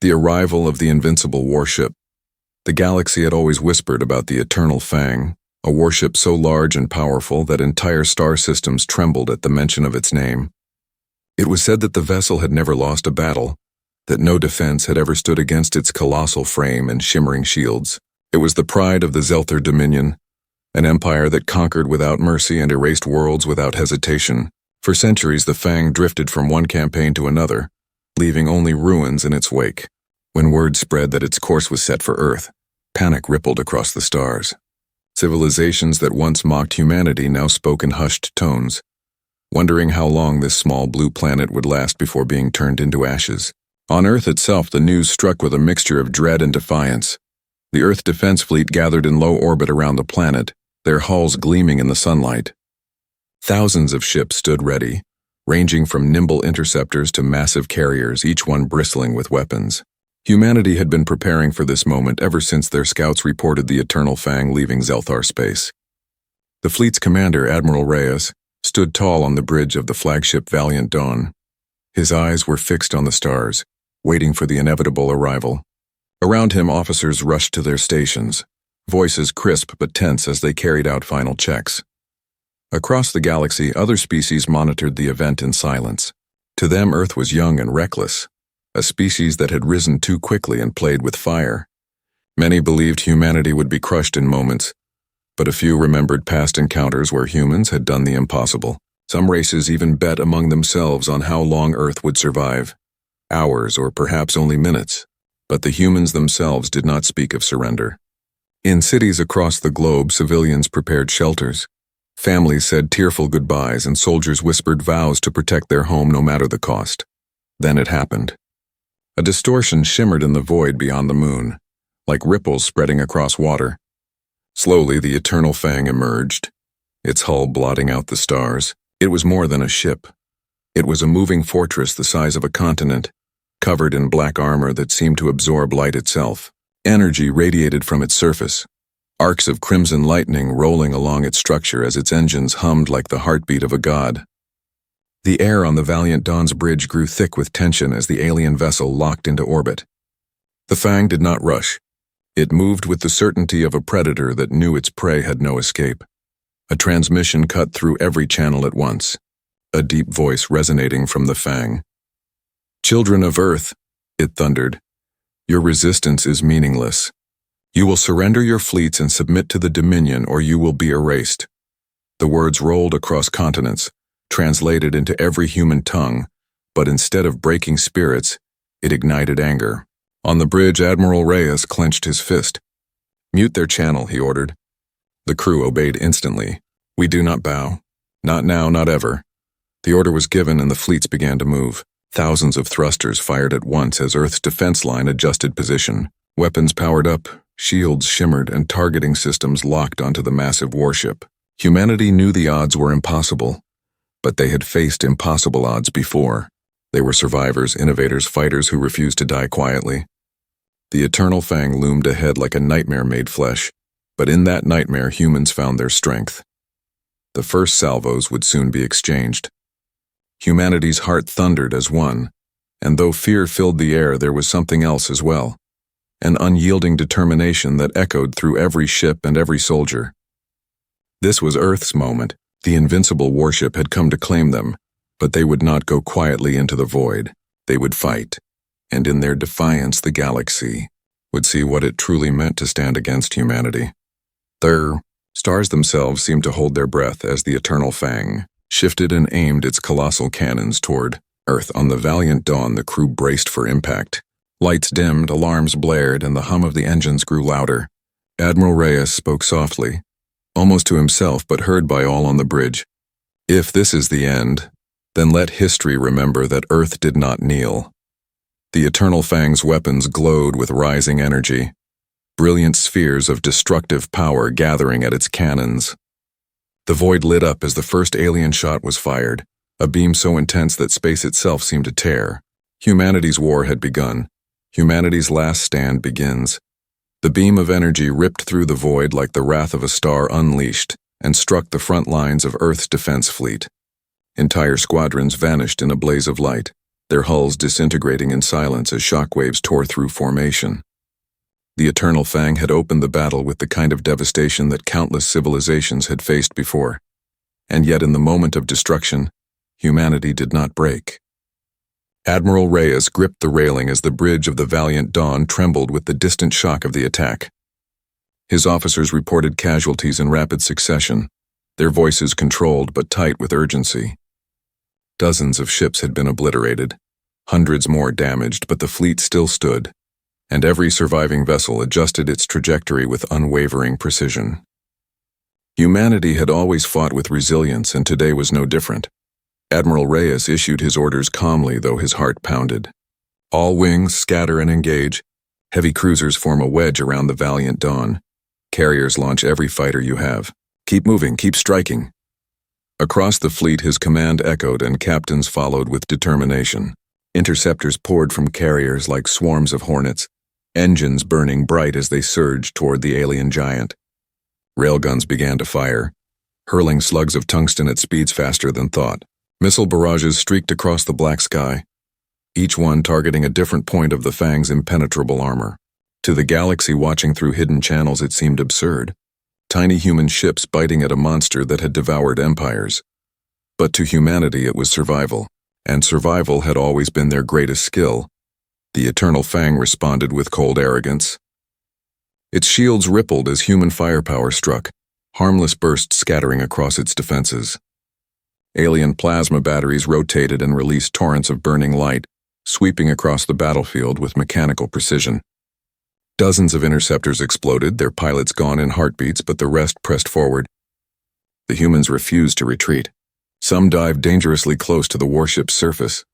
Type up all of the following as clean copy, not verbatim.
The arrival of the Invincible warship. The galaxy had always whispered about the Eternal Fang, a warship so large and powerful that entire star systems trembled at the mention of its name. It was said that the vessel had never lost a battle, that no defense had ever stood against its colossal frame and shimmering shields. It was the pride of the Zelther Dominion, an empire that conquered without mercy and erased worlds without hesitation. For centuries, the Fang drifted from one campaign to another, leaving only ruins in its wake. When word spread that its course was set for Earth, panic rippled across the stars. Civilizations that once mocked humanity now spoke in hushed tones, wondering how long this small blue planet would last before being turned into ashes. On Earth itself, the news struck with a mixture of dread and defiance. The Earth Defense Fleet gathered in low orbit around the planet, their hulls gleaming in the sunlight. Thousands of ships stood ready, ranging from nimble interceptors to massive carriers, each one bristling with weapons. Humanity had been preparing for this moment ever since their scouts reported the Eternal Fang leaving Zelthar space. The fleet's commander, Admiral Reyes, stood tall on the bridge of the flagship Valiant Dawn. His eyes were fixed on the stars, waiting for the inevitable arrival. Around him, officers rushed to their stations, voices crisp but tense as they carried out final checks. Across the galaxy, other species monitored the event in silence. To them, Earth was young and reckless, a species that had risen too quickly and played with fire. Many believed humanity would be crushed in moments, but a few remembered past encounters where humans had done the impossible. Some races even bet among themselves on how long Earth would survive, hours or perhaps only minutes. But the humans themselves did not speak of surrender. In cities across the globe, civilians prepared shelters. Families said tearful goodbyes and soldiers whispered vows to protect their home no matter the cost. Then it happened. A distortion shimmered in the void beyond the moon, like ripples spreading across water. Slowly, the Eternal Fang emerged, its hull blotting out the stars. It was more than a ship. It was a moving fortress the size of a continent, covered in black armor that seemed to absorb light itself. Energy radiated from its surface, arcs of crimson lightning rolling along its structure as its engines hummed like the heartbeat of a god. The air on the Valiant Dawn's bridge grew thick with tension as the alien vessel locked into orbit. The Fang did not rush. It moved with the certainty of a predator that knew its prey had no escape. A transmission cut through every channel at once, a deep voice resonating from the Fang. "Children of Earth," it thundered, "your resistance is meaningless. You will surrender your fleets and submit to the Dominion, or you will be erased." The words rolled across continents, translated into every human tongue, but instead of breaking spirits, it ignited anger. On the bridge, Admiral Reyes clenched his fist. "Mute their channel," he ordered. The crew obeyed instantly. "We do not bow. Not now, not ever." The order was given and the fleets began to move. Thousands of thrusters fired at once as Earth's defense line adjusted position. Weapons powered up, shields shimmered, and targeting systems locked onto the massive warship. Humanity knew the odds were impossible, but they had faced impossible odds before. They were survivors, innovators, fighters who refused to die quietly. The Eternal Fang loomed ahead like a nightmare made flesh, but in that nightmare humans found their strength. The first salvos would soon be exchanged. Humanity's heart thundered as one, and though fear filled the air, there was something else as well. An unyielding determination that echoed through every ship and every soldier. This was Earth's moment. The Invincible warship had come to claim them, but they would not go quietly into the void. They would fight, and in their defiance the galaxy would see what it truly meant to stand against humanity. The stars themselves seemed to hold their breath as the Eternal Fang shifted and aimed its colossal cannons toward Earth. On the Valiant Dawn, the crew braced for impact. Lights dimmed, alarms blared, and the hum of the engines grew louder. Admiral Reyes spoke softly, almost to himself but heard by all on the bridge. "If this is the end, then let history remember that Earth did not kneel." The Eternal Fang's weapons glowed with rising energy, brilliant spheres of destructive power gathering at its cannons. The void lit up as the first alien shot was fired, a beam so intense that space itself seemed to tear. Humanity's war had begun. Humanity's last stand begins. The beam of energy ripped through the void like the wrath of a star unleashed and struck the front lines of Earth's defense fleet. Entire squadrons vanished in a blaze of light. their hulls disintegrating in silence as shockwaves tore through formation. The Eternal Fang had opened the battle with the kind of devastation that countless civilizations had faced before. And yet in the moment of destruction, humanity did not break. Admiral Reyes gripped the railing as the bridge of the Valiant Dawn trembled with the distant shock of the attack. His officers reported casualties in rapid succession, their voices controlled but tight with urgency. Dozens of ships had been obliterated, hundreds more damaged, but the fleet still stood, and every surviving vessel adjusted its trajectory with unwavering precision. Humanity had always fought with resilience, and today was no different. Admiral Reyes issued his orders calmly, though his heart pounded. All wings scatter and engage. Heavy cruisers form a wedge around the Valiant Dawn. Carriers launch every fighter you have. Keep moving, keep striking. Across the fleet his command echoed, and captains followed with determination. Interceptors poured from carriers like swarms of hornets, engines burning bright as they surged toward the alien giant. Railguns began to fire, hurling slugs of tungsten at speeds faster than thought. Missile barrages streaked across the black sky, each one targeting a different point of the Fang's impenetrable armor. To the galaxy watching through hidden channels it seemed absurd. Tiny human ships biting at a monster that had devoured empires. But to humanity it was survival, and survival had always been their greatest skill. The Eternal Fang responded with cold arrogance. Its shields rippled as human firepower struck, harmless bursts scattering across its defenses. Alien plasma batteries rotated and released torrents of burning light, sweeping across the battlefield with mechanical precision. Dozens of interceptors exploded, their pilots gone in heartbeats, but the rest pressed forward. The humans refused to retreat. Some dived dangerously close to the warship's surface,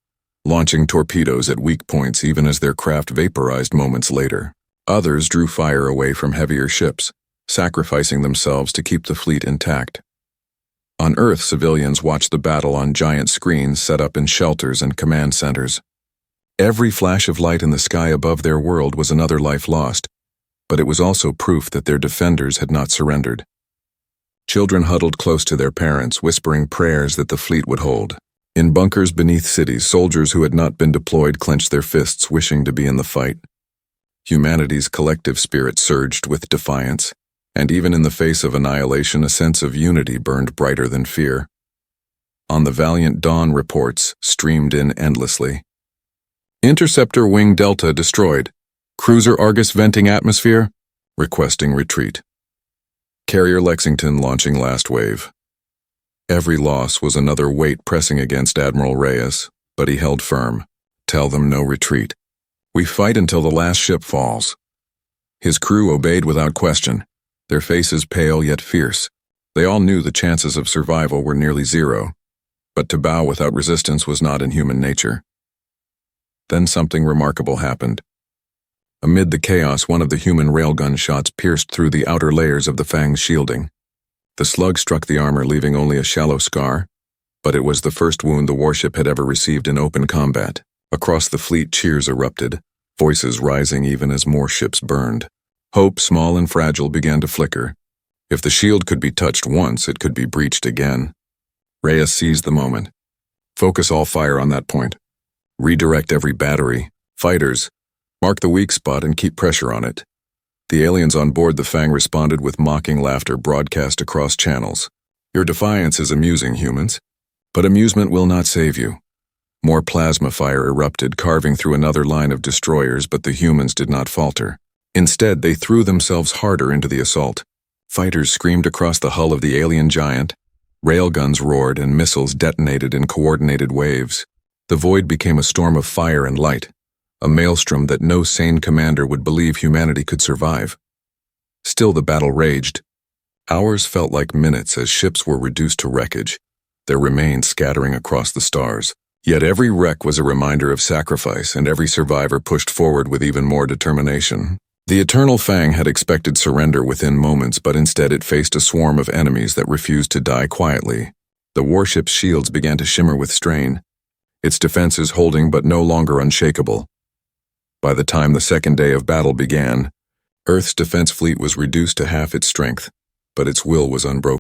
launching torpedoes at weak points even as their craft vaporized moments later. Others drew fire away from heavier ships, sacrificing themselves to keep the fleet intact. On Earth, civilians watched the battle on giant screens set up in shelters and command centers. Every flash of light in the sky above their world was another life lost, but it was also proof that their defenders had not surrendered. Children huddled close to their parents, whispering prayers that the fleet would hold. In bunkers beneath cities, soldiers who had not been deployed clenched their fists, wishing to be in the fight. Humanity's collective spirit surged with defiance, and even in the face of annihilation, a sense of unity burned brighter than fear. On the Valiant Dawn, reports streamed in endlessly. Interceptor Wing Delta destroyed. Cruiser Argus venting atmosphere, requesting retreat. Carrier Lexington launching last wave. Every loss was another weight pressing against Admiral Reyes, but he held firm. Tell them no retreat. We fight until the last ship falls. His crew obeyed without question, their faces pale yet fierce. They all knew the chances of survival were nearly zero, but to bow without resistance was not in human nature. Then something remarkable happened. Amid the chaos, one of the human railgun shots pierced through the outer layers of the Fang's shielding. The slug struck the armor, leaving only a shallow scar, but it was the first wound the warship had ever received in open combat. Across the fleet, cheers erupted, voices rising even as more ships burned. Hope, small and fragile, began to flicker. If the shield could be touched once, it could be breached again. Reyes seized the moment. Focus all fire on that point. Redirect every battery. Fighters, mark the weak spot and keep pressure on it. The aliens on board the Fang responded with mocking laughter broadcast across channels. Your defiance is amusing, humans, but amusement will not save you. More plasma fire erupted, carving through another line of destroyers, but the humans did not falter. Instead, they threw themselves harder into the assault. Fighters screamed across the hull of the alien giant. Railguns roared and missiles detonated in coordinated waves. The void became a storm of fire and light, a maelstrom that no sane commander would believe humanity could survive. Still the battle raged. Hours felt like minutes as ships were reduced to wreckage, their remains scattering across the stars. Yet every wreck was a reminder of sacrifice, and every survivor pushed forward with even more determination. The Eternal Fang had expected surrender within moments, but instead it faced a swarm of enemies that refused to die quietly. The warship's shields began to shimmer with strain, its defenses holding but no longer unshakable. By the time the second day of battle began, Earth's defense fleet was reduced to half its strength, but its will was unbroken.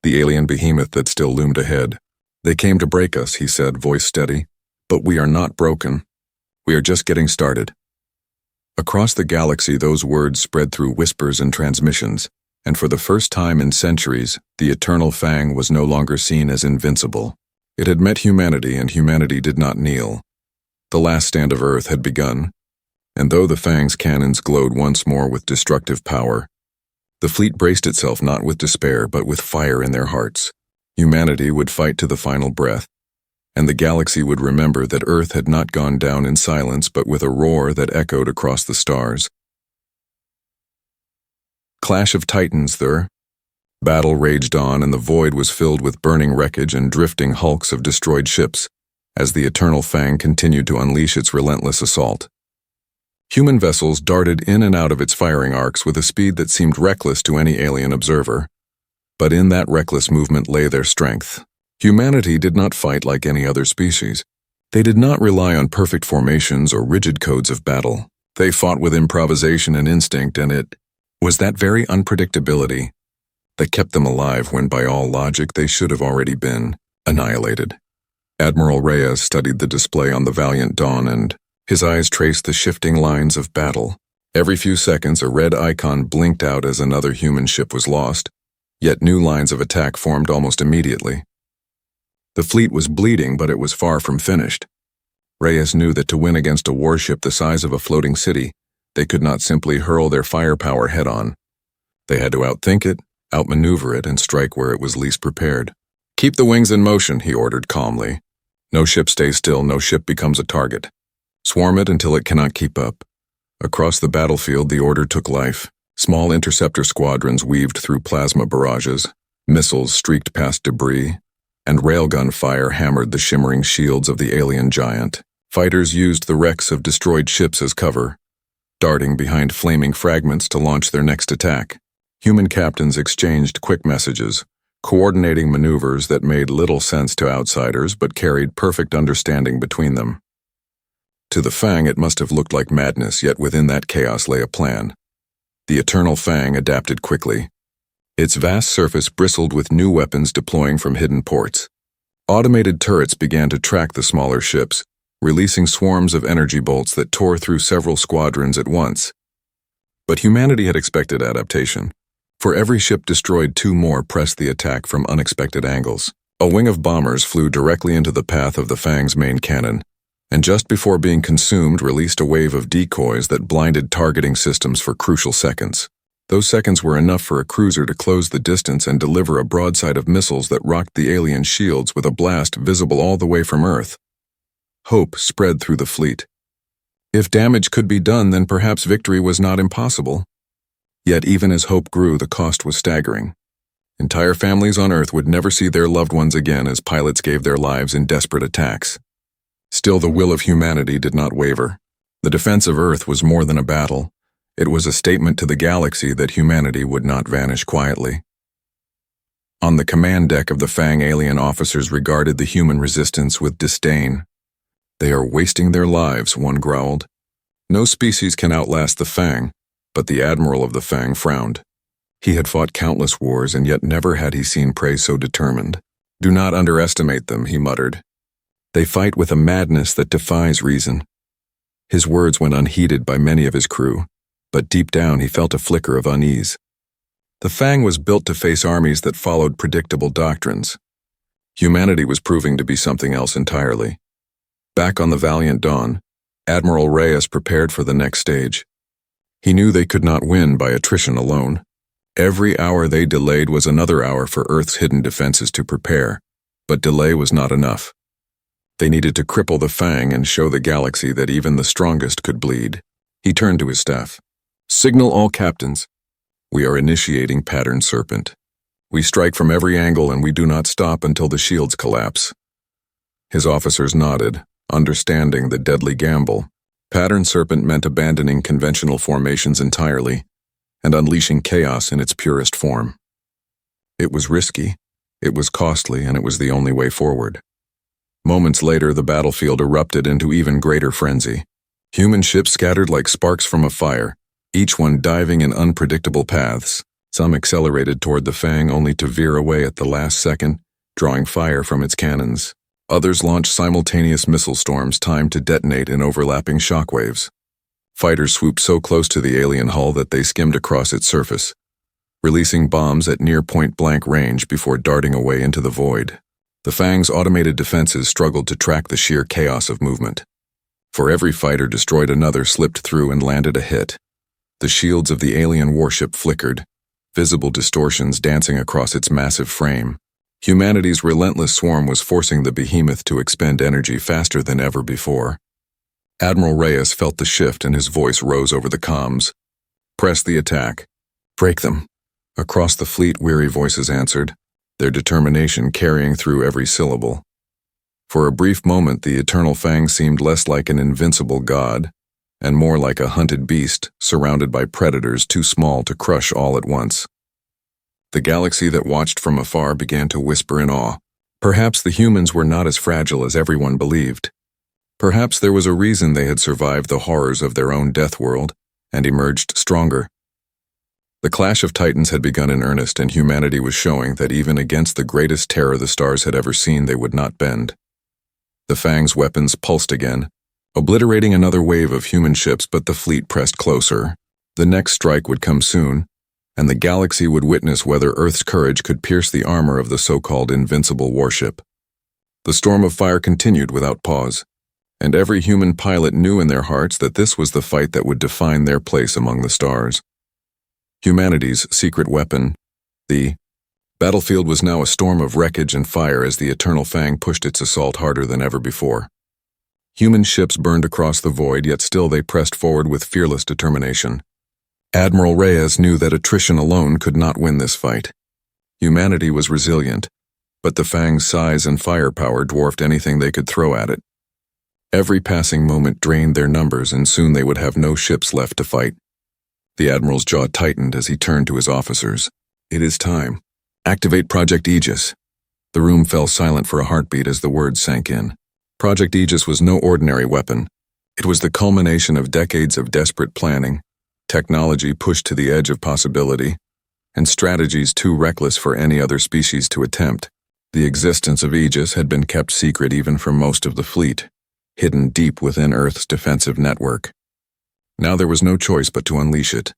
the alien behemoth that still loomed ahead. "They came to break us," he said, voice steady. "But we are not broken. We are just getting started." Across the galaxy, those words spread through whispers and transmissions, and for the first time in centuries, the Eternal Fang was no longer seen as invincible. It had met humanity, and humanity did not kneel. The last stand of Earth had begun, and though the Fang's cannons glowed once more with destructive power, the fleet braced itself not with despair but with fire in their hearts. Humanity would fight to the final breath, and the galaxy would remember that Earth had not gone down in silence but with a roar that echoed across the stars. Clash of Titans, Thur. Battle raged on, and the void was filled with burning wreckage and drifting hulks of destroyed ships, as the Eternal Fang continued to unleash its relentless assault. Human vessels darted in and out of its firing arcs with a speed that seemed reckless to any alien observer. But in that reckless movement lay their strength. Humanity did not fight like any other species. They did not rely on perfect formations or rigid codes of battle. They fought with improvisation and instinct, and it was that very unpredictability that kept them alive when by all logic they should have already been annihilated. Admiral Reyes studied the display on the Valiant Dawn, and his eyes traced the shifting lines of battle. Every few seconds a red icon blinked out as another human ship was lost, yet new lines of attack formed almost immediately. The fleet was bleeding, but it was far from finished. Reyes knew that to win against a warship the size of a floating city, they could not simply hurl their firepower head-on. They had to outthink it, outmaneuver it, and strike where it was least prepared. "Keep the wings in motion," he ordered calmly. "No ship stays still, no ship becomes a target. Swarm it until it cannot keep up." Across the battlefield, the order took life. Small interceptor squadrons weaved through plasma barrages, missiles streaked past debris, and railgun fire hammered the shimmering shields of the alien giant. Fighters used the wrecks of destroyed ships as cover, darting behind flaming fragments to launch their next attack. Human captains exchanged quick messages, coordinating maneuvers that made little sense to outsiders but carried perfect understanding between them. To the Fang it must have looked like madness, yet within that chaos lay a plan. The Eternal Fang adapted quickly. Its vast surface bristled with new weapons deploying from hidden ports. Automated turrets began to track the smaller ships, releasing swarms of energy bolts that tore through several squadrons at once. But humanity had expected adaptation. For every ship destroyed, two more pressed the attack from unexpected angles. A wing of bombers flew directly into the path of the Fang's main cannon, and just before being consumed released a wave of decoys that blinded targeting systems for crucial seconds. Those seconds were enough for a cruiser to close the distance and deliver a broadside of missiles that rocked the alien shields with a blast visible all the way from Earth. Hope spread through the fleet. If damage could be done, then perhaps victory was not impossible. Yet even as hope grew, the cost was staggering. Entire families on Earth would never see their loved ones again as pilots gave their lives in desperate attacks. Still, the will of humanity did not waver. The defense of Earth was more than a battle. It was a statement to the galaxy that humanity would not vanish quietly. On the command deck of the Fang, alien officers regarded the human resistance with disdain. "They are wasting their lives," one growled. "No species can outlast the Fang," but the admiral of the Fang frowned. He had fought countless wars, and yet never had he seen prey so determined. "Do not underestimate them," he muttered. "They fight with a madness that defies reason." His words went unheeded by many of his crew, but deep down he felt a flicker of unease. The Fang was built to face armies that followed predictable doctrines. Humanity was proving to be something else entirely. Back on the Valiant Dawn, Admiral Reyes prepared for the next stage. He knew they could not win by attrition alone. Every hour they delayed was another hour for Earth's hidden defenses to prepare, but delay was not enough. They needed to cripple the Fang and show the galaxy that even the strongest could bleed. He turned to his staff. "Signal all captains. We are initiating Pattern Serpent. We strike from every angle and we do not stop until the shields collapse." His officers nodded, understanding the deadly gamble. Pattern Serpent meant abandoning conventional formations entirely and unleashing chaos in its purest form. It was risky, it was costly, and it was the only way forward. Moments later, the battlefield erupted into even greater frenzy. Human ships scattered like sparks from a fire, each one diving in unpredictable paths. Some accelerated toward the Fang only to veer away at the last second, drawing fire from its cannons. Others launched simultaneous missile storms timed to detonate in overlapping shockwaves. Fighters swooped so close to the alien hull that they skimmed across its surface, releasing bombs at near point-blank range before darting away into the void. The Fang's automated defenses struggled to track the sheer chaos of movement. For every fighter destroyed, another slipped through and landed a hit. The shields of the alien warship flickered, visible distortions dancing across its massive frame. Humanity's relentless swarm was forcing the behemoth to expend energy faster than ever before. Admiral Reyes felt the shift and his voice rose over the comms. "Press the attack. Break them." Across the fleet, weary voices answered, their determination carrying through every syllable. For a brief moment, the Eternal Fang seemed less like an invincible god, and more like a hunted beast surrounded by predators too small to crush all at once. The galaxy that watched from afar began to whisper in awe. Perhaps the humans were not as fragile as everyone believed. Perhaps there was a reason they had survived the horrors of their own death world and emerged stronger. The clash of titans had begun in earnest, and humanity was showing that even against the greatest terror the stars had ever seen, they would not bend. The Fang's weapons pulsed again, obliterating another wave of human ships, but the fleet pressed closer. The next strike would come soon, and the galaxy would witness whether Earth's courage could pierce the armor of the so-called Invincible warship. The storm of fire continued without pause, and every human pilot knew in their hearts that this was the fight that would define their place among the stars. Humanity's secret weapon, the battlefield, was now a storm of wreckage and fire as the Eternal Fang pushed its assault harder than ever before. Human ships burned across the void, yet still they pressed forward with fearless determination. Admiral Reyes knew that attrition alone could not win this fight. Humanity was resilient, but the Fang's size and firepower dwarfed anything they could throw at it. Every passing moment drained their numbers, and soon they would have no ships left to fight. The Admiral's jaw tightened as he turned to his officers. "It is time. Activate Project Aegis." The room fell silent for a heartbeat as the words sank in. Project Aegis was no ordinary weapon. It was the culmination of decades of desperate planning, technology pushed to the edge of possibility, and strategies too reckless for any other species to attempt. The existence of Aegis had been kept secret even from most of the fleet, hidden deep within Earth's defensive network. Now there was no choice but to unleash it.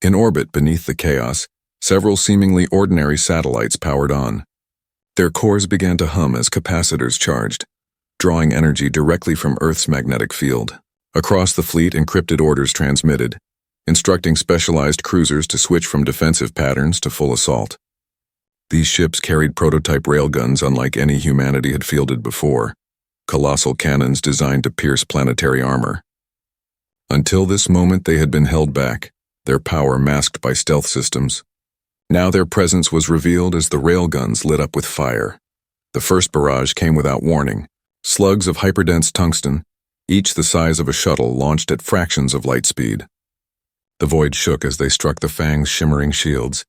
In orbit beneath the chaos, several seemingly ordinary satellites powered on. Their cores began to hum as capacitors charged, drawing energy directly from Earth's magnetic field. Across the fleet, encrypted orders transmitted, instructing specialized cruisers to switch from defensive patterns to full assault. These ships carried prototype railguns unlike any humanity had fielded before, colossal cannons designed to pierce planetary armor. Until this moment, they had been held back, their power masked by stealth systems. Now their presence was revealed as the railguns lit up with fire. The first barrage came without warning. Slugs of hyperdense tungsten, each the size of a shuttle, launched at fractions of light speed. The void shook as they struck the Fang's shimmering shields,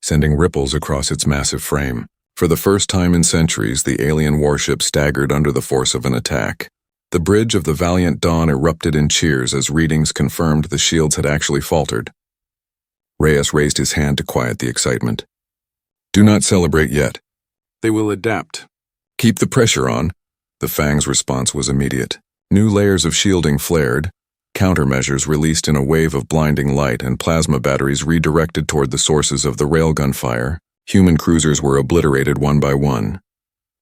sending ripples across its massive frame. For the first time in centuries, the alien warship staggered under the force of an attack. The bridge of the Valiant Dawn erupted in cheers as readings confirmed the shields had actually faltered. Reyes raised his hand to quiet the excitement. "Do not celebrate yet. They will adapt. Keep the pressure on." The Fang's response was immediate. New layers of shielding flared, countermeasures released in a wave of blinding light, and plasma batteries redirected toward the sources of the railgun fire. Human cruisers were obliterated one by one,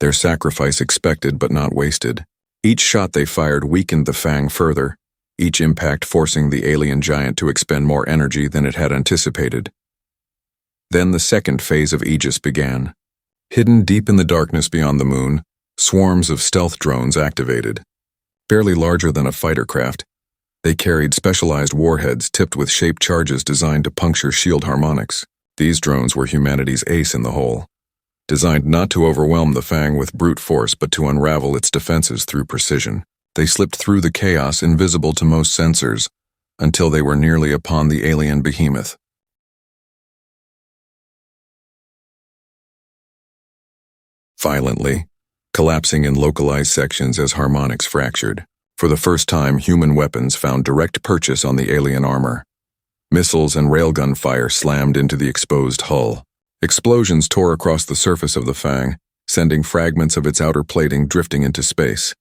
their sacrifice expected but not wasted. Each shot they fired weakened the Fang further, each impact forcing the alien giant to expend more energy than it had anticipated. Then the second phase of Aegis began. Hidden deep in the darkness beyond the moon, swarms of stealth drones activated. Barely larger than a fighter craft, they carried specialized warheads tipped with shaped charges designed to puncture shield harmonics. These drones were humanity's ace in the hole, designed not to overwhelm the Fang with brute force but to unravel its defenses through precision. They slipped through the chaos invisible to most sensors until they were nearly upon the alien behemoth. Violently, collapsing in localized sections as harmonics fractured. For the first time, human weapons found direct purchase on the alien armor. Missiles and railgun fire slammed into the exposed hull. Explosions tore across the surface of the Fang, sending fragments of its outer plating drifting into space.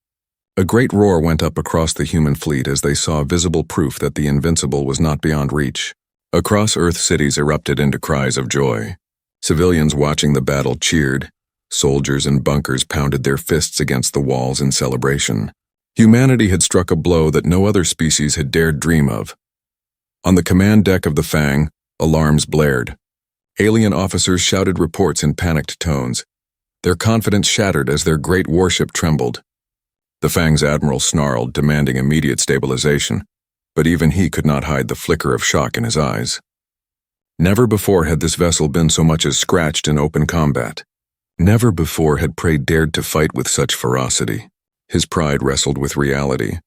A great roar went up across the human fleet as they saw visible proof that the Invincible was not beyond reach. Across Earth, cities erupted into cries of joy. Civilians watching the battle cheered. Soldiers in bunkers pounded their fists against the walls in celebration. Humanity had struck a blow that no other species had dared dream of. On the command deck of the Fang, alarms blared. Alien officers shouted reports in panicked tones. Their confidence shattered as their great warship trembled. The Fang's admiral snarled, demanding immediate stabilization, but even he could not hide the flicker of shock in his eyes. Never before had this vessel been so much as scratched in open combat. Never before had prey dared to fight with such ferocity. His pride wrestled with reality,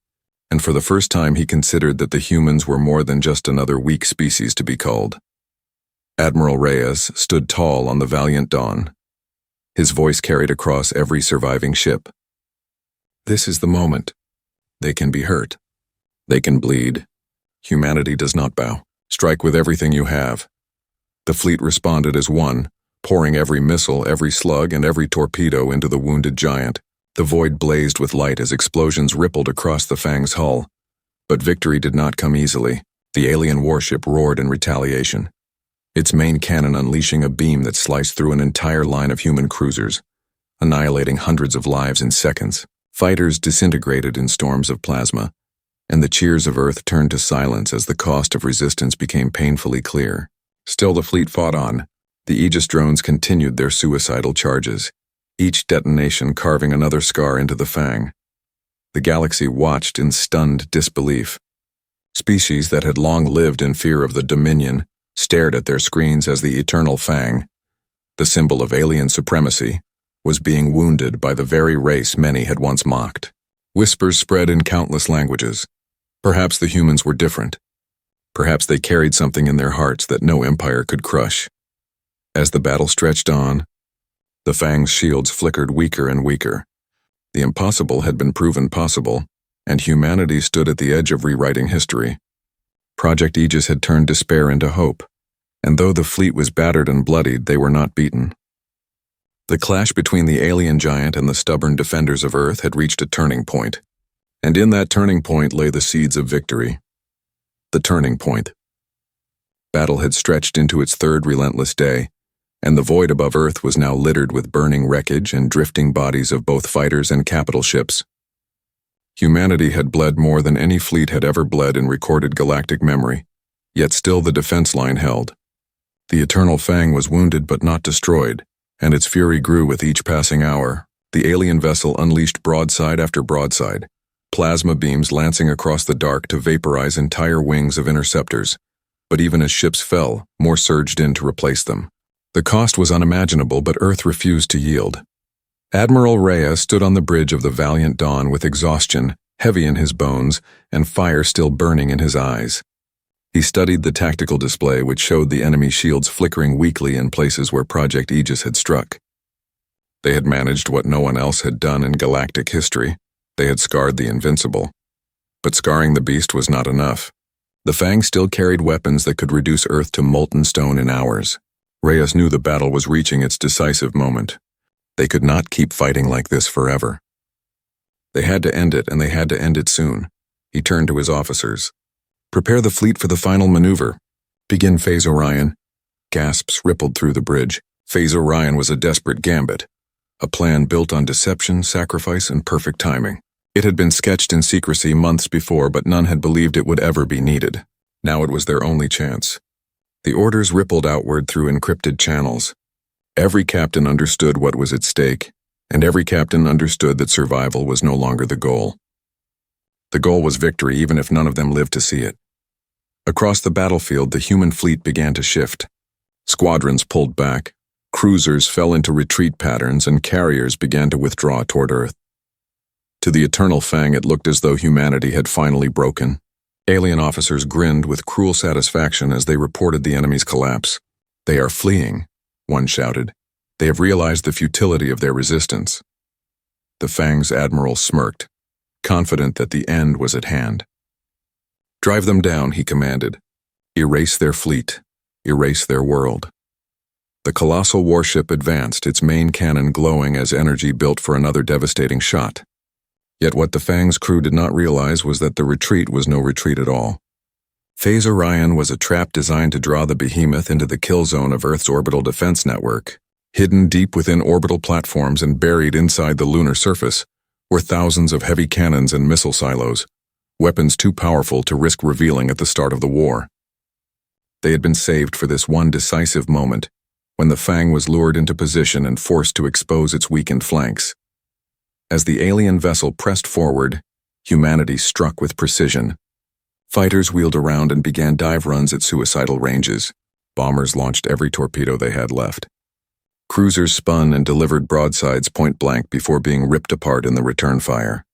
and for the first time he considered that the humans were more than just another weak species to be culled. Admiral Reyes stood tall on the valiant Dawn. His voice carried across every surviving ship. This is the moment. They can be hurt. They can bleed. Humanity does not bow. Strike with everything you have. The fleet responded as one, pouring every missile, every slug, and every torpedo into the wounded giant. The void blazed with light as explosions rippled across the Fang's hull. But victory did not come easily. The alien warship roared in retaliation, its main cannon unleashing a beam that sliced through an entire line of human cruisers, annihilating hundreds of lives in seconds. Fighters disintegrated in storms of plasma, and the cheers of Earth turned to silence as the cost of resistance became painfully clear. Still the fleet fought on. The Aegis drones continued their suicidal charges, each detonation carving another scar into the Fang. The galaxy watched in stunned disbelief. Species that had long lived in fear of the Dominion stared at their screens as the eternal Fang, the symbol of alien supremacy, was being wounded by the very race many had once mocked. Whispers spread in countless languages. Perhaps the humans were different. Perhaps they carried something in their hearts that no empire could crush. As the battle stretched on, the Fang's shields flickered weaker and weaker. The impossible had been proven possible, and humanity stood at the edge of rewriting history. Project Aegis had turned despair into hope, and though the fleet was battered and bloodied, they were not beaten. The clash between the alien giant and the stubborn defenders of Earth had reached a turning point, and in that turning point lay the seeds of victory. The turning point. Battle had stretched into its third relentless day, and the void above Earth was now littered with burning wreckage and drifting bodies of both fighters and capital ships. Humanity had bled more than any fleet had ever bled in recorded galactic memory, yet still the defense line held. The eternal Fang was wounded but not destroyed, and its fury grew with each passing hour. The alien vessel unleashed broadside after broadside, plasma beams lancing across the dark to vaporize entire wings of interceptors. But even as ships fell, more surged in to replace them. The cost was unimaginable, but Earth refused to yield. Admiral Reyes stood on the bridge of the valiant Dawn with exhaustion heavy in his bones and fire still burning in his eyes. He studied the tactical display which showed the enemy shields flickering weakly in places where Project Aegis had struck. They had managed what no one else had done in galactic history. They had scarred the Invincible. But scarring the beast was not enough. The Fang still carried weapons that could reduce Earth to molten stone in hours. Reyes knew the battle was reaching its decisive moment. They could not keep fighting like this forever. They had to end it, and they had to end it soon. He turned to his officers. Prepare the fleet for the final maneuver. Begin Phase Orion. Gasps rippled through the bridge. Phase Orion was a desperate gambit, a plan built on deception, sacrifice, and perfect timing. It had been sketched in secrecy months before, but none had believed it would ever be needed. Now it was their only chance. The orders rippled outward through encrypted channels. Every captain understood what was at stake, and every captain understood that survival was no longer the goal. The goal was victory, even if none of them lived to see it. Across the battlefield, the human fleet began to shift. Squadrons pulled back, cruisers fell into retreat patterns, and carriers began to withdraw toward Earth. To the eternal Fang, it looked as though humanity had finally broken. Alien officers grinned with cruel satisfaction as they reported the enemy's collapse. "They are fleeing," one shouted. "They have realized the futility of their resistance." The Fang's admiral smirked, confident that the end was at hand. "Drive them down," he commanded. Erase their fleet. Erase their world. The colossal warship advanced, its main cannon glowing as energy built for another devastating shot. Yet what the Fang's crew did not realize was that the retreat was no retreat at all. Phase Orion was a trap designed to draw the behemoth into the kill zone of Earth's orbital defense network. Hidden deep within orbital platforms and buried inside the lunar surface were thousands of heavy cannons and missile silos, weapons too powerful to risk revealing at the start of the war. They had been saved for this one decisive moment, when the Fang was lured into position and forced to expose its weakened flanks. As the alien vessel pressed forward, humanity struck with precision. Fighters wheeled around and began dive runs at suicidal ranges. Bombers launched every torpedo they had left. Cruisers spun and delivered broadsides point blank before being ripped apart in the return fire.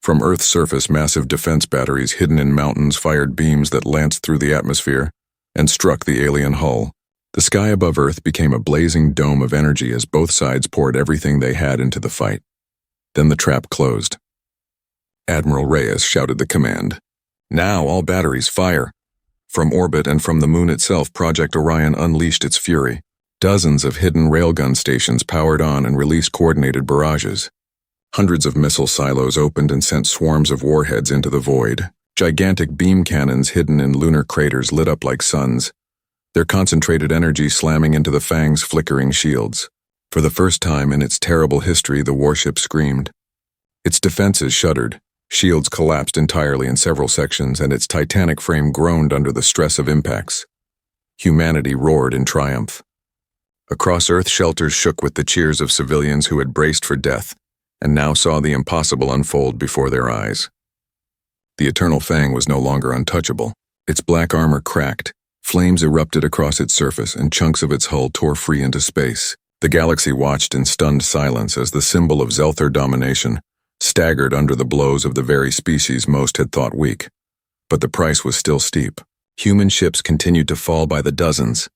From Earth's surface, massive defense batteries hidden in mountains fired beams that lanced through the atmosphere and struck the alien hull. The sky above Earth became a blazing dome of energy as both sides poured everything they had into the fight. Then the trap closed. Admiral Reyes shouted the command. "Now all batteries fire!" From orbit and from the moon itself, Project Orion unleashed its fury. Dozens of hidden railgun stations powered on and released coordinated barrages. Hundreds of missile silos opened and sent swarms of warheads into the void. Gigantic beam cannons hidden in lunar craters lit up like suns, their concentrated energy slamming into the Fang's flickering shields. For the first time in its terrible history, the warship screamed. Its defenses shuddered, shields collapsed entirely in several sections, and its titanic frame groaned under the stress of impacts. Humanity roared in triumph. Across Earth, shelters shook with the cheers of civilians who had braced for death and now saw the impossible unfold before their eyes. The Eternal Fang was no longer untouchable. Its black armor cracked, flames erupted across its surface, and chunks of its hull tore free into space. The galaxy watched in stunned silence as the symbol of Zelther domination staggered under the blows of the very species most had thought weak. But the price was still steep. Human ships continued to fall by the dozens,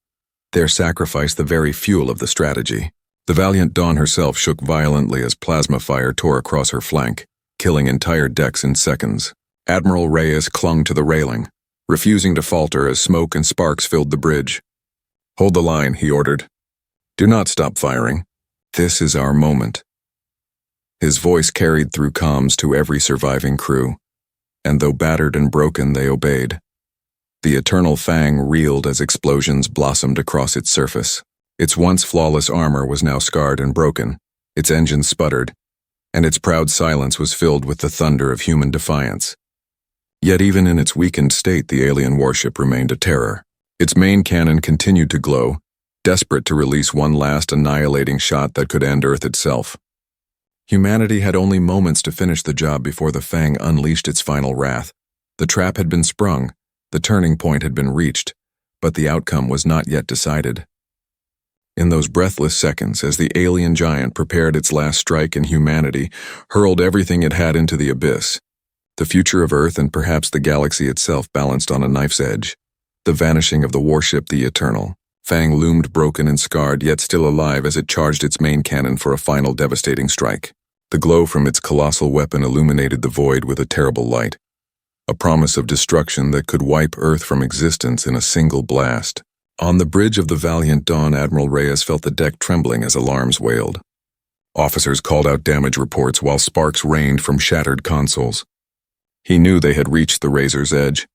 their sacrifice the very fuel of the strategy. The valiant Dawn herself shook violently as plasma fire tore across her flank, killing entire decks in seconds. Admiral Reyes clung to the railing, refusing to falter as smoke and sparks filled the bridge. "Hold the line," he ordered. "Do not stop firing. This is our moment." His voice carried through comms to every surviving crew, and though battered and broken, they obeyed. The Eternal Fang reeled as explosions blossomed across its surface. Its once flawless armor was now scarred and broken, its engines sputtered, and its proud silence was filled with the thunder of human defiance. Yet even in its weakened state, the alien warship remained a terror. Its main cannon continued to glow, desperate to release one last annihilating shot that could end Earth itself. Humanity had only moments to finish the job before the Fang unleashed its final wrath. The trap had been sprung, the turning point had been reached, but the outcome was not yet decided. In those breathless seconds, as the alien giant prepared its last strike and humanity hurled everything it had into the abyss, the future of Earth and perhaps the galaxy itself balanced on a knife's edge. The vanishing of the warship, the Eternal Fang, loomed broken and scarred, yet still alive as it charged its main cannon for a final devastating strike. The glow from its colossal weapon illuminated the void with a terrible light, a promise of destruction that could wipe Earth from existence in a single blast. On the bridge of the valiant Dawn, Admiral Reyes felt the deck trembling as alarms wailed. Officers called out damage reports while sparks rained from shattered consoles. He knew they had reached the razor's edge.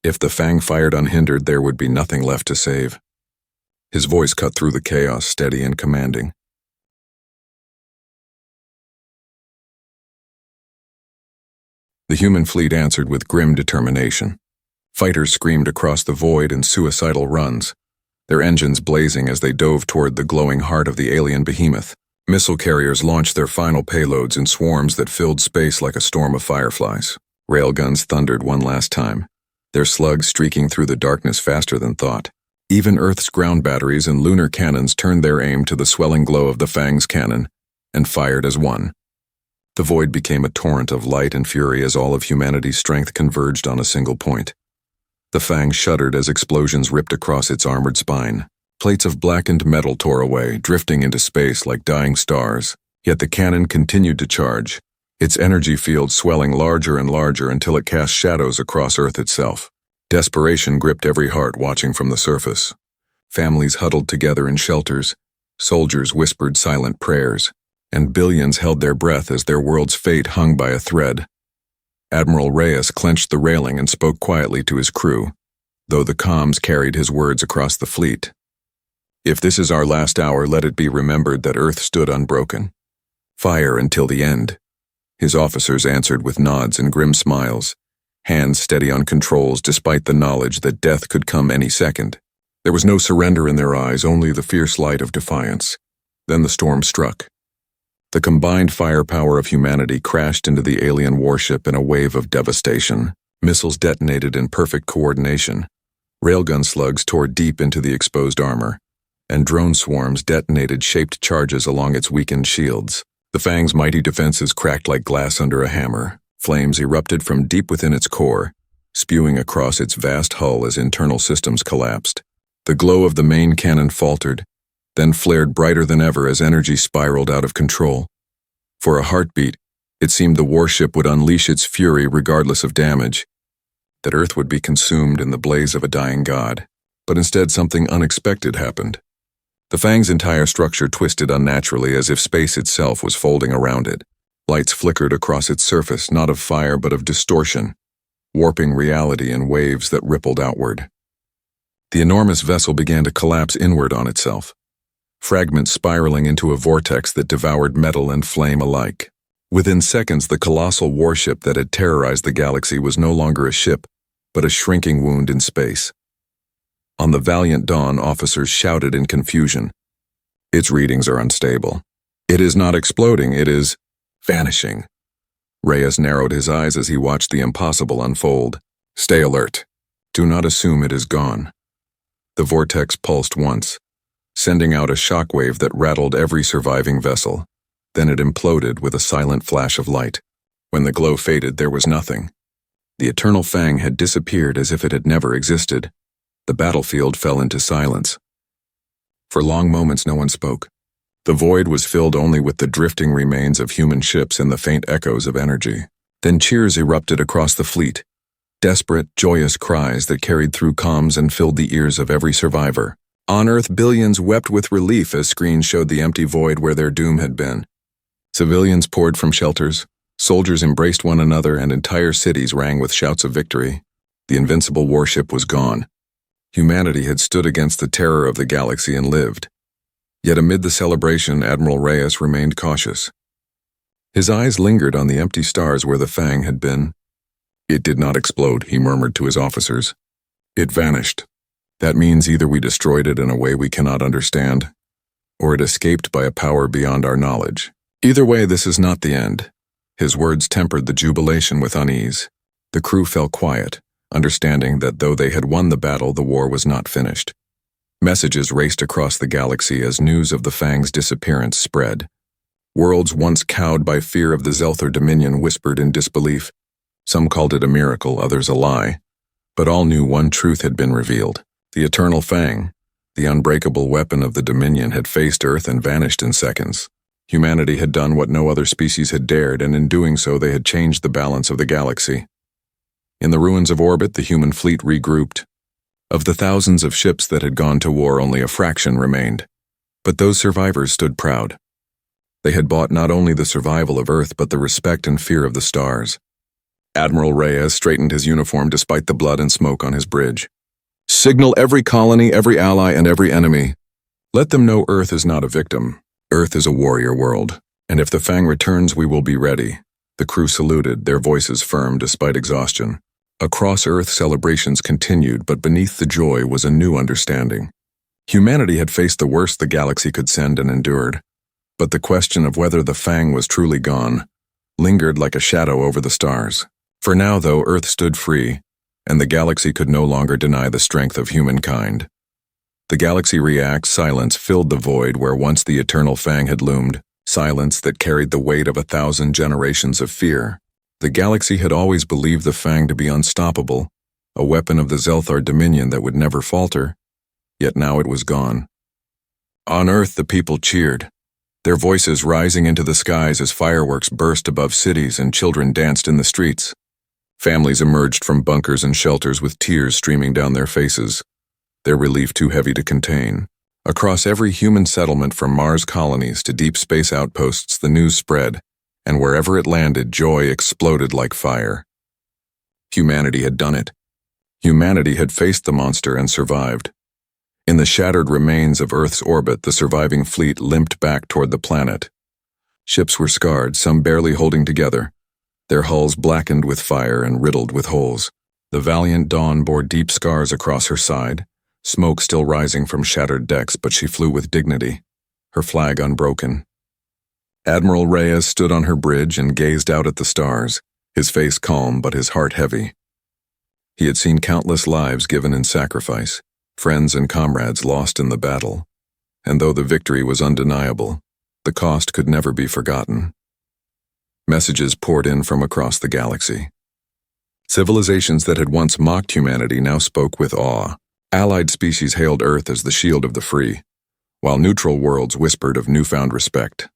If the Fang fired unhindered, there would be nothing left to save. His voice cut through the chaos, steady and commanding. The human fleet answered with grim determination. Fighters screamed across the void in suicidal runs, their engines blazing as they dove toward the glowing heart of the alien behemoth. Missile carriers launched their final payloads in swarms that filled space like a storm of fireflies. Railguns thundered one last time, their slugs streaking through the darkness faster than thought. Even Earth's ground batteries and lunar cannons turned their aim to the swelling glow of the Fang's cannon and fired as one. The void became a torrent of light and fury as all of humanity's strength converged on a single point. The Fang shuddered as explosions ripped across its armored spine. Plates of blackened metal tore away, drifting into space like dying stars. Yet the cannon continued to charge, its energy field swelling larger and larger until it cast shadows across Earth itself. Desperation gripped every heart watching from the surface. Families huddled together in shelters, soldiers whispered silent prayers, and billions held their breath as their world's fate hung by a thread. Admiral Reyes clenched the railing and spoke quietly to his crew, though the comms carried his words across the fleet. "If this is our last hour, let it be remembered that Earth stood unbroken. Fire until the end." His officers answered with nods and grim smiles, hands steady on controls despite the knowledge that death could come any second. There was no surrender in their eyes, only the fierce light of defiance. Then the storm struck. The combined firepower of humanity crashed into the alien warship in a wave of devastation. Missiles detonated in perfect coordination. Railgun slugs tore deep into the exposed armor, and drone swarms detonated shaped charges along its weakened shields. The Fang's mighty defenses cracked like glass under a hammer. Flames erupted from deep within its core, spewing across its vast hull as internal systems collapsed. The glow of the main cannon faltered, then flared brighter than ever as energy spiraled out of control. For a heartbeat, it seemed the warship would unleash its fury regardless of damage, that Earth would be consumed in the blaze of a dying god. But instead something unexpected happened. The Fang's entire structure twisted unnaturally as if space itself was folding around it. Lights flickered across its surface, not of fire but of distortion, warping reality in waves that rippled outward. The enormous vessel began to collapse inward on itself, fragments spiraling into a vortex that devoured metal and flame alike. Within seconds, the colossal warship that had terrorized the galaxy was no longer a ship, but a shrinking wound in space. On the Valiant Dawn, officers shouted in confusion. "Its readings are unstable. It is not exploding, it is vanishing." Reyes narrowed his eyes as he watched the impossible unfold. "Stay alert. Do not assume it is gone." The vortex pulsed once, sending out a shockwave that rattled every surviving vessel. Then it imploded with a silent flash of light. When the glow faded, there was nothing. The Eternal Fang had disappeared as if it had never existed. The battlefield fell into silence. For long moments no one spoke. The void was filled only with the drifting remains of human ships and the faint echoes of energy. Then cheers erupted across the fleet, desperate, joyous cries that carried through comms and filled the ears of every survivor. On Earth, billions wept with relief as screens showed the empty void where their doom had been. Civilians poured from shelters, soldiers embraced one another, and entire cities rang with shouts of victory. The Invincible warship was gone. Humanity had stood against the terror of the galaxy and lived. Yet amid the celebration, Admiral Reyes remained cautious. His eyes lingered on the empty stars where the Fang had been. "It did not explode," he murmured to his officers. "It vanished. That means either we destroyed it in a way we cannot understand, or it escaped by a power beyond our knowledge. Either way, this is not the end." His words tempered the jubilation with unease. The crew fell quiet, understanding that though they had won the battle, the war was not finished. Messages raced across the galaxy as news of the Fang's disappearance spread. Worlds once cowed by fear of the Zelther Dominion whispered in disbelief. Some called it a miracle, others a lie. But all knew one truth had been revealed. The Eternal Fang, the unbreakable weapon of the Dominion, had faced Earth and vanished in seconds. Humanity had done what no other species had dared, and in doing so they had changed the balance of the galaxy. In the ruins of orbit, the human fleet regrouped. Of the thousands of ships that had gone to war, only a fraction remained. But those survivors stood proud. They had bought not only the survival of Earth, but the respect and fear of the stars. Admiral Reyes straightened his uniform despite the blood and smoke on his bridge. "Signal every colony, every ally, and every enemy. Let them know Earth is not a victim. Earth is a warrior world, and if the Fang returns, we will be ready." The crew saluted, their voices firm despite exhaustion. Across Earth, celebrations continued, but beneath the joy was a new understanding. Humanity had faced the worst the galaxy could send and endured, but the question of whether the Fang was truly gone lingered like a shadow over the stars. For now, though, Earth stood free, and the galaxy could no longer deny the strength of humankind. The galaxy reacts, silence filled the void where once the Eternal Fang had loomed, silence that carried the weight of 1,000 generations of fear. The galaxy had always believed the Fang to be unstoppable, a weapon of the Zelthar Dominion that would never falter, yet now it was gone. On Earth, the people cheered, their voices rising into the skies as fireworks burst above cities and children danced in the streets. Families emerged from bunkers and shelters with tears streaming down their faces, their relief too heavy to contain. Across every human settlement from Mars colonies to deep space outposts, the news spread, and wherever it landed, joy exploded like fire. Humanity had done it. Humanity had faced the monster and survived. In the shattered remains of Earth's orbit, the surviving fleet limped back toward the planet. Ships were scarred, some barely holding together, their hulls blackened with fire and riddled with holes. The valiant Dawn bore deep scars across her side, smoke still rising from shattered decks, but she flew with dignity, her flag unbroken. Admiral Reyes stood on her bridge and gazed out at the stars, his face calm but his heart heavy. He had seen countless lives given in sacrifice, friends and comrades lost in the battle, and though the victory was undeniable, the cost could never be forgotten. Messages poured in from across the galaxy. Civilizations that had once mocked humanity now spoke with awe. Allied species hailed Earth as the shield of the free, while neutral worlds whispered of newfound respect.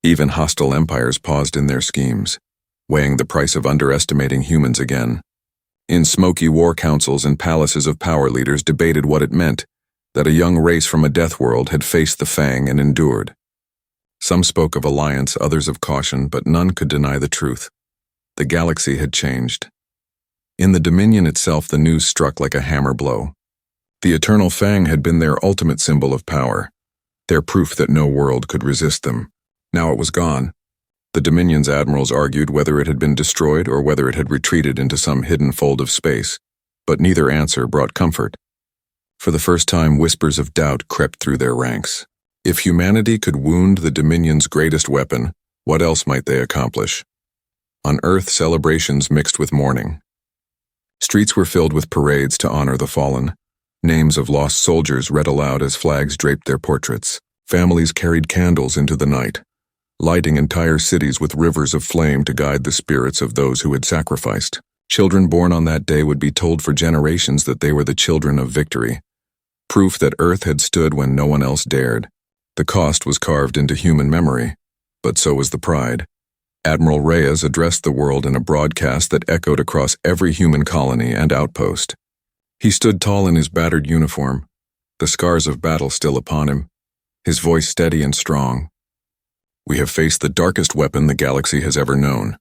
Even hostile empires paused in their schemes, weighing the price of underestimating humans again. In smoky war councils and palaces of power leaders debated what it meant that a young race from a death world had faced the Fang and endured. Some spoke of alliance, others of caution, but none could deny the truth. The galaxy had changed. In the Dominion itself, the news struck like a hammer blow. The Eternal Fang had been their ultimate symbol of power, their proof that no world could resist them. Now it was gone. The Dominion's admirals argued whether it had been destroyed or whether it had retreated into some hidden fold of space, but neither answer brought comfort. For the first time, whispers of doubt crept through their ranks. If humanity could wound the Dominion's greatest weapon, what else might they accomplish? On Earth, celebrations mixed with mourning. Streets were filled with parades to honor the fallen. Names of lost soldiers read aloud as flags draped their portraits. Families carried candles into the night, lighting entire cities with rivers of flame to guide the spirits of those who had sacrificed. Children born on that day would be told for generations that they were the children of victory, proof that Earth had stood when no one else dared. The cost was carved into human memory, but so was the pride. Admiral Reyes addressed the world in a broadcast that echoed across every human colony and outpost. He stood tall in his battered uniform, the scars of battle still upon him, his voice steady and strong. We have faced the darkest weapon the galaxy has ever known.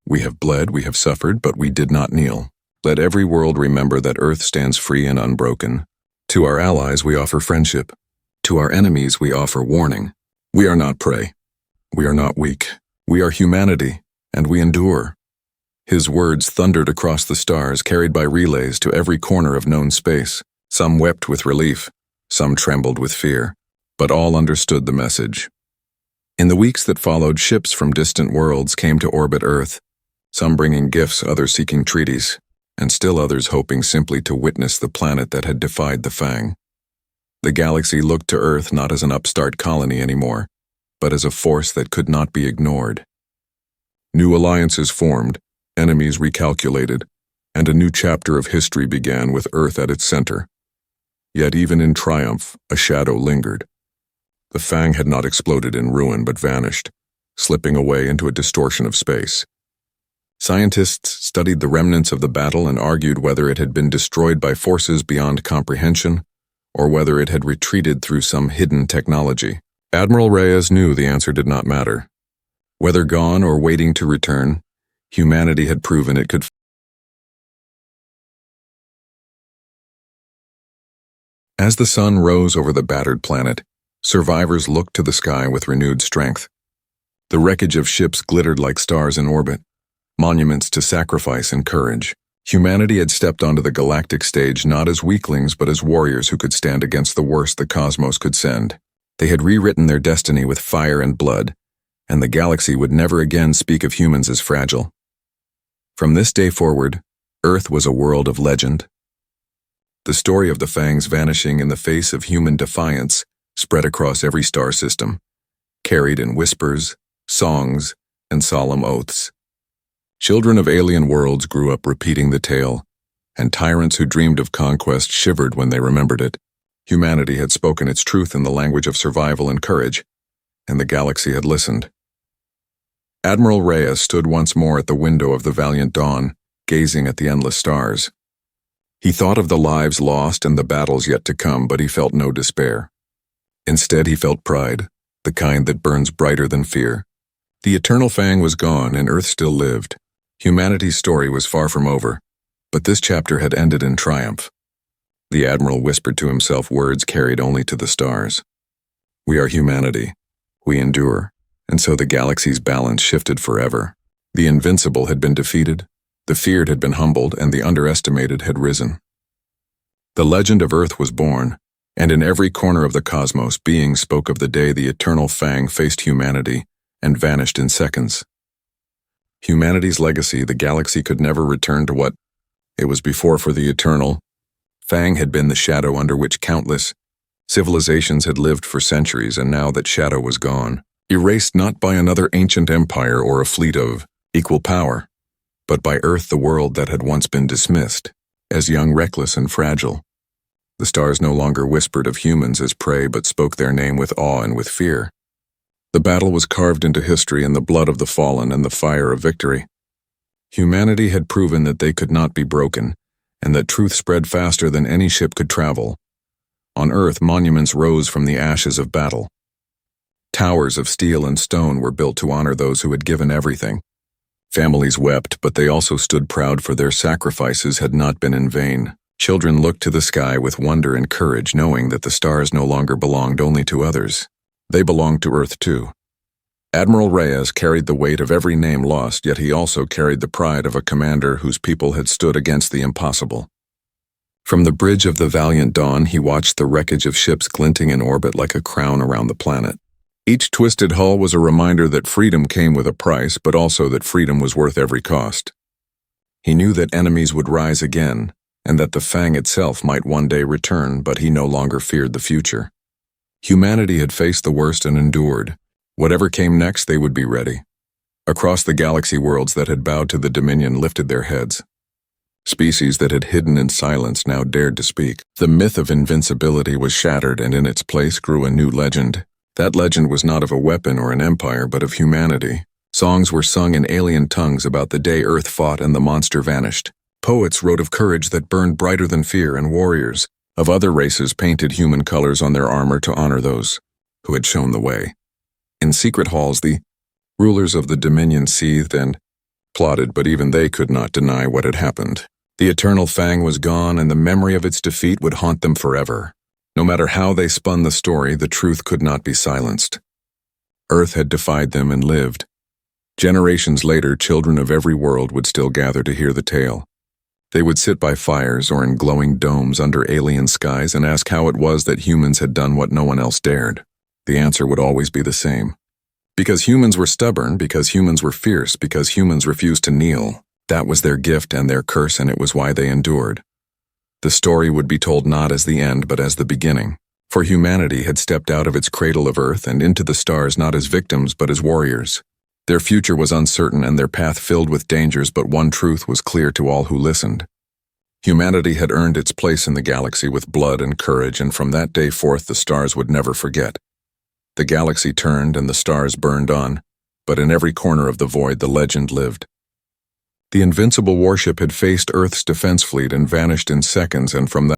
We have bled, we have suffered, but we did not kneel. Let every world remember that Earth stands free and unbroken. To our allies we offer friendship. To our enemies we offer warning. We are not prey. We are not weak. We are humanity, and we endure. His words thundered across the stars, carried by relays to every corner of known space. Some wept with relief, some trembled with fear, but all understood the message. In the weeks that followed, ships from distant worlds came to orbit Earth, some bringing gifts, others seeking treaties, and still others hoping simply to witness the planet that had defied the Fang. The galaxy looked to Earth not as an upstart colony anymore, but as a force that could not be ignored. New alliances formed, enemies recalculated, and a new chapter of history began with Earth at its center. Yet even in triumph, a shadow lingered. The Fang had not exploded in ruin but vanished, slipping away into a distortion of space. Scientists studied the remnants of the battle and argued whether it had been destroyed by forces beyond comprehension or whether it had retreated through some hidden technology. Admiral Reyes knew the answer did not matter. Whether gone or waiting to return, humanity had proven it could. As the sun rose over the battered planet, survivors looked to the sky with renewed strength. The wreckage of ships glittered like stars in orbit, monuments to sacrifice and courage. Humanity had stepped onto the galactic stage not as weaklings but as warriors who could stand against the worst the cosmos could send. They had rewritten their destiny with fire and blood, and the galaxy would never again speak of humans as fragile. From this day forward, Earth was a world of legend. The story of the Fang's vanishing in the face of human defiance spread across every star system, carried in whispers, songs, and solemn oaths. Children of alien worlds grew up repeating the tale, and tyrants who dreamed of conquest shivered when they remembered it. Humanity had spoken its truth in the language of survival and courage, and the galaxy had listened. Admiral Reyes stood once more at the window of the valiant Dawn, gazing at the endless stars. He thought of the lives lost and the battles yet to come, but he felt no despair. Instead, he felt pride, the kind that burns brighter than fear. The eternal fang was gone, and Earth still lived. Humanity's story was far from over, but this chapter had ended in triumph. The Admiral whispered to himself words carried only to the stars. We are humanity. We endure. And so the galaxy's balance shifted forever. The invincible had been defeated, the feared had been humbled, and the underestimated had risen. The legend of Earth was born, and in every corner of the cosmos, beings spoke of the day the eternal fang faced humanity and vanished in seconds. Humanity's legacy, the galaxy could never return to what it was before, for the eternal fang had been the shadow under which countless civilizations had lived for centuries, and now that shadow was gone, erased not by another ancient empire or a fleet of equal power, but by Earth, the world that had once been dismissed as young, reckless, and fragile. The stars no longer whispered of humans as prey, but spoke their name with awe and with fear. The battle was carved into history in the blood of the fallen and the fire of victory. Humanity had proven that they could not be broken, and that truth spread faster than any ship could travel. On Earth, monuments rose from the ashes of battle. Towers of steel and stone were built to honor those who had given everything. Families wept, but they also stood proud, for their sacrifices had not been in vain. Children looked to the sky with wonder and courage, knowing that the stars no longer belonged only to others. They belonged to Earth too. Admiral Reyes carried the weight of every name lost, yet he also carried the pride of a commander whose people had stood against the impossible. From the bridge of the Valiant Dawn, he watched the wreckage of ships glinting in orbit like a crown around the planet. Each twisted hull was a reminder that freedom came with a price, but also that freedom was worth every cost. He knew that enemies would rise again, and that the fang itself might one day return, but he no longer feared the future. Humanity had faced the worst and endured. Whatever came next, they would be ready. Across the galaxy, worlds that had bowed to the Dominion lifted their heads. Species that had hidden in silence now dared to speak. The myth of invincibility was shattered, and in its place grew a new legend. That legend was not of a weapon or an empire, but of humanity. Songs were sung in alien tongues about the day Earth fought and the monster vanished. Poets wrote of courage that burned brighter than fear, and warriors of other races painted human colors on their armor to honor those who had shown the way. In secret halls, the rulers of the Dominion seethed and plotted, but even they could not deny what had happened. The eternal fang was gone, and the memory of its defeat would haunt them forever. No matter how they spun the story, the truth could not be silenced. Earth had defied them and lived. Generations later, children of every world would still gather to hear the tale. They would sit by fires or in glowing domes under alien skies and ask how it was that humans had done what no one else dared. The answer would always be the same. Because humans were stubborn, because humans were fierce, because humans refused to kneel. That was their gift and their curse, and it was why they endured. The story would be told not as the end, but as the beginning. For humanity had stepped out of its cradle of Earth and into the stars not as victims, but as warriors. Their future was uncertain and their path filled with dangers, but one truth was clear to all who listened. Humanity had earned its place in the galaxy with blood and courage, and from that day forth the stars would never forget. The galaxy turned and the stars burned on, but in every corner of the void the legend lived. The Invincible warship had faced Earth's defense fleet and vanished in seconds, and from that